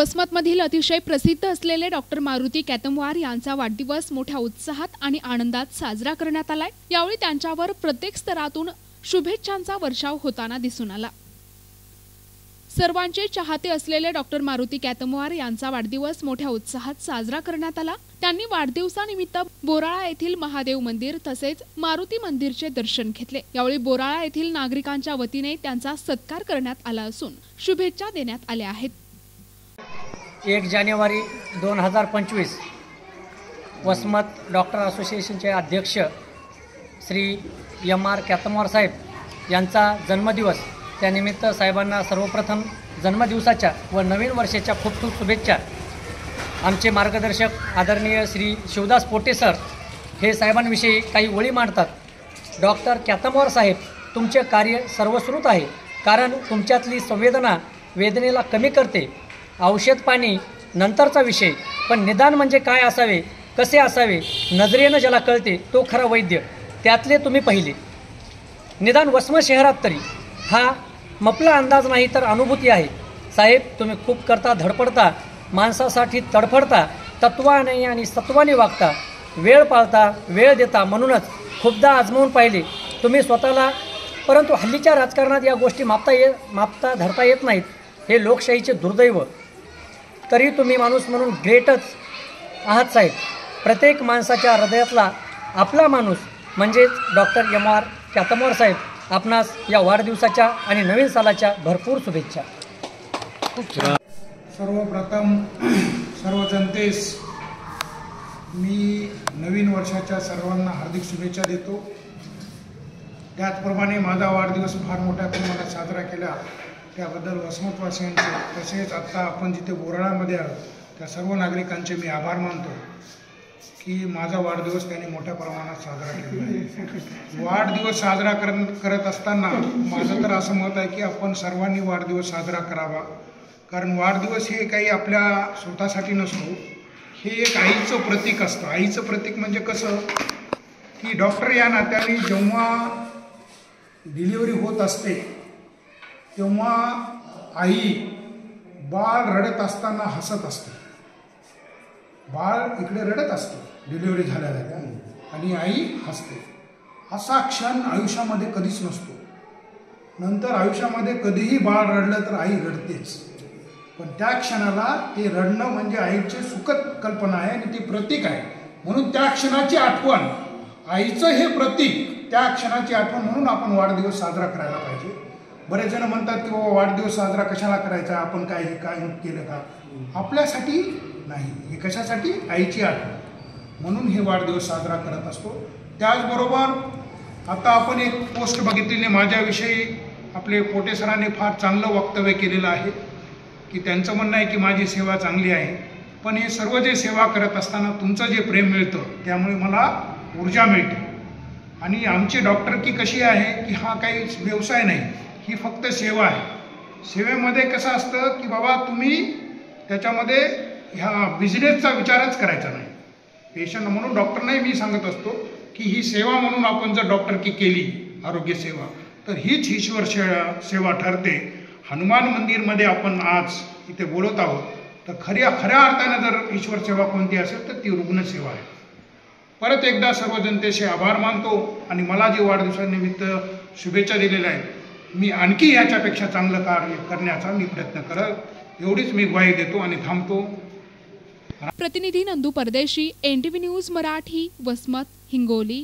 वसमतमधील अतिशय प्रसिद्ध असलेले डॉक्टर मारुती कॅतमवार यांचा वाढदिवस मोठ्या उत्साहात आणि आनंदात साजरा करण्यात आलाय। यावेळी त्यांच्यावर प्रत्येक स्तरातून शुभेच्छांचा वर्षाव होताना दिसून आला। सर्वांचे चाहते असलेले डॉक्टर मारुती कॅतमवार यांचा वाढदिवस मोठ्या उत्साहात साजरा करण्यात आला। त्यांनी वाढदिवसानिमित्त बोराळा येथील महादेव मंदिर तसेच मारुती मंदिरचे दर्शन घेतले। यावेळी बोराळा येथील नागरिकांच्या वतीने त्यांचा सत्कार करण्यात आला असून शुभेच्छा देण्यात आल्या आहेत। 1 जानेवारी 2025 वसमत डॉक्टर असोसिएशनचे अध्यक्ष श्री M.R. कॅतमवार साहेब यांचा जन्मदिवस। त्यानिमित्त साहेबांना सर्वप्रथम जन्मदिवसाच्या व नवीन वर्षाच्या खूप खूप शुभेच्छा। आमचे मार्गदर्शक आदरणीय श्री शिवदास पोटे सर हे साहेबांविषयी काही ओळी मांडतात। डॉक्टर कॅतमवार साहेब, तुमचे कार्य सर्वश्रुत आहे, कारण तुमच्यातली संवेदना वेदनेला कमी करते। औषध पाणी नंतरचा विषय, पण निदान म्हणजे काय असावे, कसे असावे, नजरेनं ज्याला कळते तो खरा वैद्य, त्यातले तुम्ही पहिले। निदान वसमत शहरात तरी हा मपला अंदाज नाही तर अनुभूती आहे। साहेब, तुम्ही खूप करता, धडपडता, माणसासाठी तडफडता, तत्वाने आणि सत्वाने वागता, वेळ पाळता, वेळ देता, म्हणूनच खूपदा आजमावून पाहिले तुम्ही स्वतःला। परंतु हल्लीच्या राजकारणात या गोष्टी मापता धरता येत नाहीत, हे लोकशाहीचे दुर्दैव। तरी तुम्ही माणूस म्हणून ग्रेटच आहात साहेब। प्रत्येक माणसाच्या हृदयातला आपला माणूस म्हणजेच डॉक्टर M.R. कॅतमवार साहेब, आपणास या वाढदिवसाच्या आणि नवीन सालाच्या भरपूर शुभेच्छा। सर्वप्रथम सर्व जनतेस मी नवीन वर्षाच्या सर्वांना हार्दिक शुभेच्छा देतो। त्याचप्रमाणे माझा वाढदिवस फार मोठ्या प्रमाणात साजरा केला त्याबद्दल वसमतवासियांचे तसेच आत्ता आपण जिथे बोराळामध्ये आहोत त्या सर्व नागरिकांचे मी आभार मानतो की माझा वाढदिवस त्यांनी मोठ्या प्रमाणात साजरा केला आहे। वाढदिवस साजरा करत असताना माझं तर असं मत आहे की आपण सर्वांनी वाढदिवस साजरा करावा, कारण वाढदिवस हे काही आपल्या स्वतःसाठी नसतो, हे एक आईचं प्रतीक असतं। आईचं प्रतीक म्हणजे कसं की डॉक्टर या नात्याने जेव्हा डिलिव्हरी होत असते तेव्हा आई बाळ रडत असताना हसत असते, बाळ इकडे रडत असते डिलिव्हरी झाल्या आणि आई हसते। असा क्षण आयुष्यामध्ये कधीच नसतो। नंतर आयुष्यामध्ये कधीही बाळ रडलं तर आई रडतेच, पण त्या क्षणाला ते रडणं म्हणजे आईचे सुखद कल्पना आहे आणि ते प्रतीक आहे। म्हणून त्या क्षणाची आठवण, आईचं हे प्रतीक, त्या क्षणाची आठवण म्हणून आपण वाढदिवस साजरा करायला पाहिजे। बरेच जण म्हणतात की बाबा वाढदिवस साजरा कशाला करायचा, आपण काय केलं का? आपल्यासाठी नाही, हे कशासाठी? आईची आठवण म्हणून हे वाढदिवस साजरा करत असतो। त्याचबरोबर आता आपण एक पोस्ट बघितलेली माझ्याविषयी आपले पोटे सरांनी फार चांगलं वक्तव्य केलेलं आहे की त्यांचं म्हणणं आहे की माझी सेवा चांगली आहे, पण हे सर्व जे सेवा करत असताना तुमचं जे प्रेम मिळतं त्यामुळे मला ऊर्जा मिळते। आणि आमची डॉक्टरकी कशी आहे की हा काही व्यवसाय नाही, ही फक्त सेवा आहे। सेवेमध्ये कसं असतं की बाबा तुम्ही त्याच्यामध्ये ह्या बिझनेसचा विचारच करायचा नाही। पेशंट म्हणून डॉक्टरनाही मी सांगत असतो की ही सेवा म्हणून आपण जर डॉक्टरकी केली, आरोग्य सेवा, तर हीच ईश्वर सेवा ठरते। हनुमान मंदिरमध्ये आपण आज इथे बोलत आहोत, तर खऱ्या अर्थाने जर ईश्वर सेवा कोणती असेल तर ती रुग्णसेवा आहे। परत एकदा सर्व जनतेचे आभार मानतो आणि मला जे वाढदिवसानिमित्त शुभेच्छा दिलेल्या आहेत, मी आणखी याच्यापेक्षा चांगलं कार्य करण्याचा मी प्रयत्न करेल, एवढीच मी ग्वाही देतो आणि थांबतो। प्रतिनिधी नंदू परदेशी, NTV न्यूज मराठी, वसमत, हिंगोली।